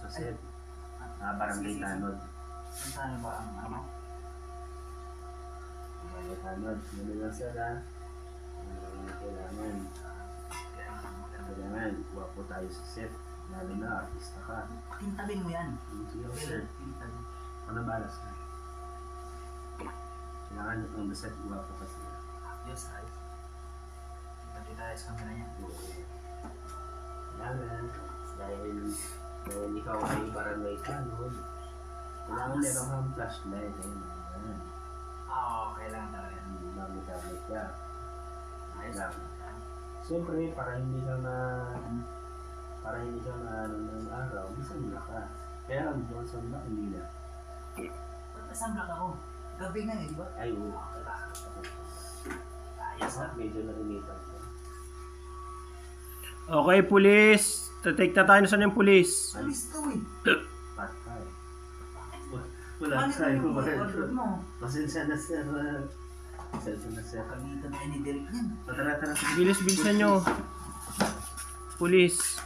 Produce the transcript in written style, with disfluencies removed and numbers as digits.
sa set. Barangay Tanod. Saan ba ang ano? Barangay Tanod. Muli lang sir ha. Kailangan, kuha po tayo sa set. Lalo na, artista ka. Pakintabin mo yan. Thank you, sir. Pakintabin. Ano balas na? Kailangan on the set, kuha po kasi. Yes, ayos. Hindi tayo sa kamera niya. Kailangan, dahil ikaw ay barangay Tanod, kailangan meron kang flashlight. Ayan. Oo, kailangan talaga yan. Gamit ka. Ayos. Lang. Siyempre, para hindi ka ano ng araw, minsan na ka. Kaya lang, doon sa mga hindi na. Ba't nasambrak ako? Gabi na eh, di ba? Ay, oo. Ayos na. Medyo nainitan ko. Okay, pulis. Tatake na tayo. Saan yung pulis? Alis to eh. Patay. Wala Ano tayo. yung order mo? Pasensya na sir. Pasensya na sir. Kalitan na ni Derek yan. Tara. Bilisan nyo. Pulis.